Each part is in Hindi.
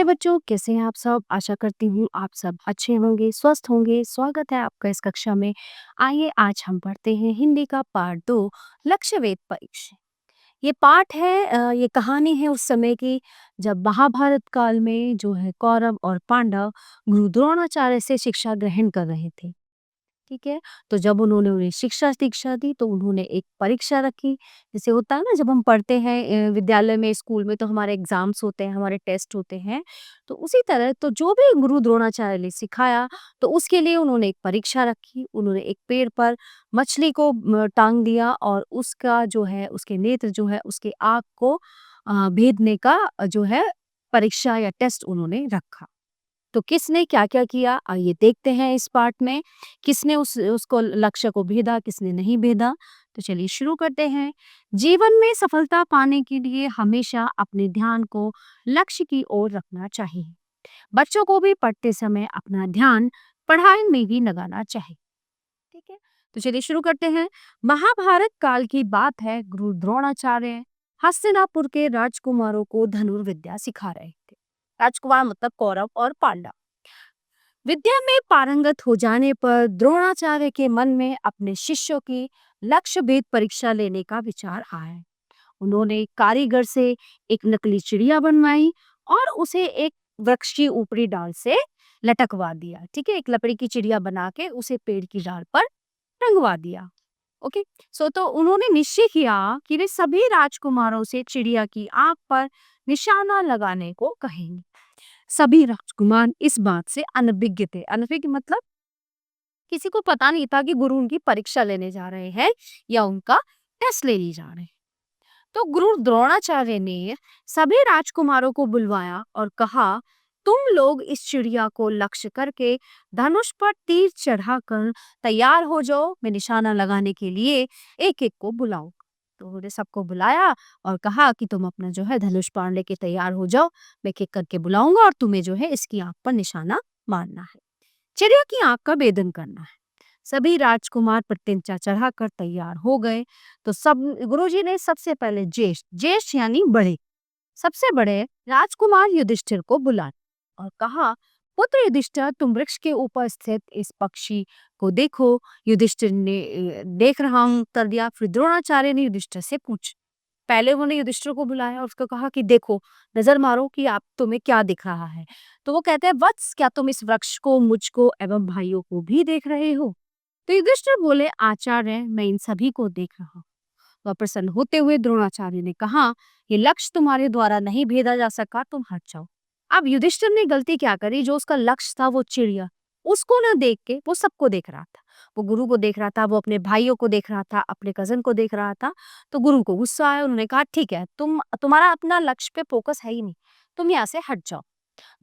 बच्चों, कैसे हैं आप सब? आशा करती हूँ आप सब अच्छे होंगे, स्वस्थ होंगे। स्वागत है आपका इस कक्षा में। आइए आज हम पढ़ते हैं हिंदी का पाठ 2 लक्ष्य वेध परीक्षण। ये पाठ है ये कहानी है उस समय की जब महाभारत काल में जो है कौरव और पांडव गुरु द्रोणाचार्य से शिक्षा ग्रहण कर रहे थे। ठीक है? तो जब उन्होंने उन्हें शिक्षा-दीक्षा दी तो उन्होंने एक परीक्षा रखी। जैसे होता है ना जब हम पढ़ते हैं विद्यालय में, स्कूल में तो हमारे एग्ज़ाम्स होते हैं, हमारे टेस्ट होते हैं। तो उसी तरह तो जो भी गुरु द्रोणाचार्य ने सिखाया तो उसके लिए उन्होंने एक परीक्षा रखी। उन्होंने एक पेड़ पर मछली को टाँग दिया और उसका जो है उसके नेत्र जो है उसके आँख को भेदने का जो है परीक्षा या टेस्ट उन्होंने रखा। तो किसने क्या-क्या किया आइए देखते हैं इस पार्ट में। किसने उसको लक्ष्य को भेदा, किसने नहीं भेदा। तो चलिए शुरू करते हैं। जीवन में सफलता पाने के लिए हमेशा अपने ध्यान को लक्ष्य की ओर रखना चाहिए। बच्चों को भी पढ़ते समय अपना ध्यान पढ़ाई में ही लगाना चाहिए। ठीक है? तो चलिए शुरू करते हैं। महाभारत काल की बात है। गुरु द्रोणाचार्य हस्तिनापुर के राजकुमारों को धनुर्विद्या सिखा रहे थे। राजकुमार मतलब कौरव और पांडव। विद्या में पारंगत हो जाने पर द्रोणाचार्य के मन में अपने शिष्यों की लक्ष्य भेद परीक्षा लेने का विचार आया। उन्होंने कारीगर से एक नकली चिड़िया बनवाई और उसे एक वृक्ष की ऊपरी डाल से लटकवा दिया। ठीक है, एक लकड़ी की चिड़िया बना के उसे पेड़ की डाल पर टंगवा दिया। ओके, सो तो उन्होंने निश्चय किया कि वे सभी राजकुमारों से चिड़िया की आंख पर निशाना लगाने को कहेंगे। सभी राजकुमार इस बात से अनभिज्ञ थे। अनभिज्ञ मतलब किसी को पता नहीं था कि गुरु उनकी परीक्षा लेने जा रहे हैं या उनका टेस्ट लेने जा रहे हैं। तो गुरु द्रोणाचार्य ने सभी राजकुमारों को बुलवाया और कहा, तुम लोग इस चिड़िया को लक्ष्य करके धनुष पर तीर चढ़ाकर तैयार हो जाओ। मैं निशाना लगाने के लिए एक एक को बुलाऊं। तो उन्होंने सबको बुलाया और कहा कि तुम अपना जो है धनुष बाण लेके तैयार हो जाओ। मैं एक एक करके बुलाऊंगा और तुम्हें जो है इसकी आंख पर निशाना मारना है, चिड़िया की आंख का भेदन करना है। सभी राजकुमार प्रत्यंचा चढ़ाकर तैयार हो गए। तो सब गुरुजी ने सबसे पहले ज्येष्ठ ज्येष्ठ यानी बड़े सबसे बड़े राजकुमार युधिष्ठिर को बुलाया और कहा, पुत्र युधिष्ठिर, तुम वृक्ष के ऊपर स्थित इस पक्षी को देखो। युधिष्ठिर ने देख रहा हूं उत्तर दिया। फिर द्रोणाचार्य ने युधिष्ठिर से पूछ पहले उन्होंने युधिष्ठिर को बुलाया और उसको कहा कि देखो, नजर मारो कि आप तुम्हें क्या दिख रहा है। तो वो कहते हैं, वत्स, क्या तुम इस वृक्ष को, मुझको एवं भाइयों को भी देख रहे हो? तो युधिष्ठिर बोले, आचार्य, मैं इन सभी को देख रहा हूँ। वह प्रसन्न होते हुए द्रोणाचार्य ने कहा, ये लक्ष्य तुम्हारे द्वारा नहीं भेदा जा सका, तुम हट जाओ। अब युधिष्ठिर ने गलती क्या करी? जो उसका लक्ष्य था वो चिड़िया, उसको न देख के वो सबको देख रहा था। वो गुरु को देख रहा था, वो अपने भाइयों को देख रहा था, अपने कजन को देख रहा था। तो गुरु को गुस्सा आया। उन्होंने कहा, ठीक है, तुम्हारा अपना लक्ष्य पे फोकस है ही नहीं, तुम यहाँ से हट जाओ।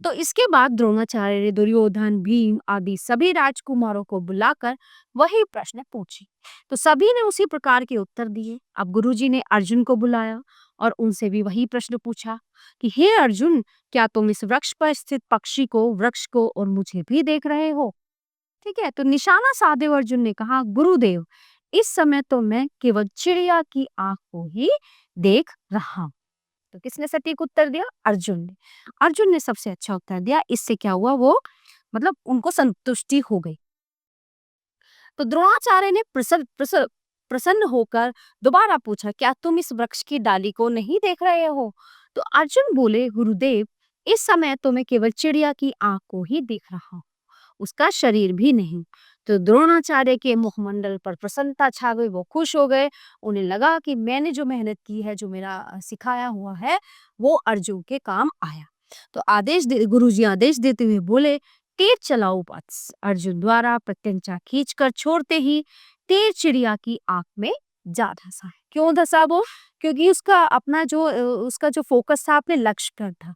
तो इसके बाद द्रोणाचार्य ने दुर्योधन, भीम आदि सभी राजकुमारों को बुलाकर वही प्रश्न पूछे। तो सभी ने उसी प्रकार के उत्तर दिए। अब गुरुजी ने अर्जुन को बुलाया और उनसे भी वही प्रश्न पूछा कि हे अर्जुन, क्या तुम इस वृक्ष पर स्थित पक्षी को, वृक्ष को और मुझे भी देख रहे हो? ठीक है, तो निशाना साधे अर्जुन ने कहा, गुरुदेव, इस समय तो मैं केवल चिड़िया की आंख को ही देख रहा हूं। तो किसने सटीक उत्तर दिया? अर्जुन ने। अर्जुन ने सबसे अच्छा उत्तर दिया। इससे क्या हुआ? वो मतलब उनको संतुष्टि हो गई। तो द्रोणाचार्य ने प्रसन्न होकर दोबारा पूछा, क्या तुम इस वृक्ष की डाली को नहीं देख रहे हो? तो अर्जुन बोले, गुरुदेव, इस समय तो मैं केवल चिड़िया की आंख को ही देख रहा हूँ, उसका शरीर भी नहीं। तो द्रोणाचार्य के मुखमंडल पर प्रसन्नता छा गई। वो खुश हो गए। उन्हें लगा कि मैंने जो मेहनत की है, जो मेरा सिखाया हुआ है, वो अर्जुन के काम आया। तो गुरुजी आदेश देते हुए बोले, तीर चलाओ वत्स। अर्जुन द्वारा प्रत्यंचा खींचकर छोड़ते ही तीर चिड़िया की आंख में जा धंसा। क्यों धंसा वो? क्योंकि उसका जो फोकस था अपने लक्ष्य पर था,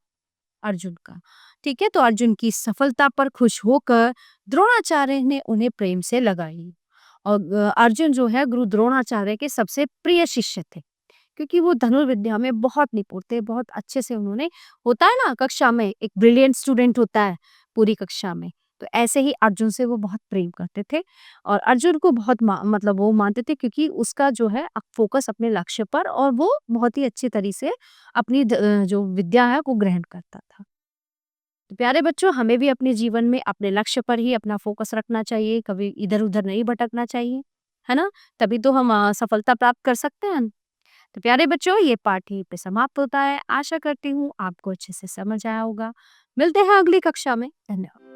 अर्जुन का। ठीक है, तो अर्जुन की सफलता पर खुश होकर द्रोणाचार्य ने उन्हें प्रेम से लगाई। और अर्जुन जो है गुरु द्रोणाचार्य के सबसे प्रिय शिष्य थे, क्योंकि वो धनुर्विद्या में बहुत निपुण थे। बहुत अच्छे से उन्होंने, होता है ना कक्षा में एक ब्रिलियंट स्टूडेंट होता है पूरी कक्षा में, तो ऐसे ही अर्जुन से वो बहुत प्रेम करते थे और अर्जुन को बहुत मतलब वो मानते थे, क्योंकि उसका जो है फोकस अपने लक्ष्य पर और वो बहुत ही अच्छी तरीके से अपनी जो विद्या है वो ग्रहण करता था। तो प्यारे बच्चों, हमें भी अपने जीवन में अपने लक्ष्य पर ही अपना फ़ोकस रखना चाहिए, कभी इधर-उधर नहीं भटकना चाहिए, है ना? तभी तो हम सफलता प्राप्त कर सकते हैं। तो प्यारे बच्चों, ये पाठ यहीं पे समाप्त होता है। आशा करती हूँ आपको अच्छे से समझ आया होगा। मिलते हैं अगली कक्षा में। धन्यवाद।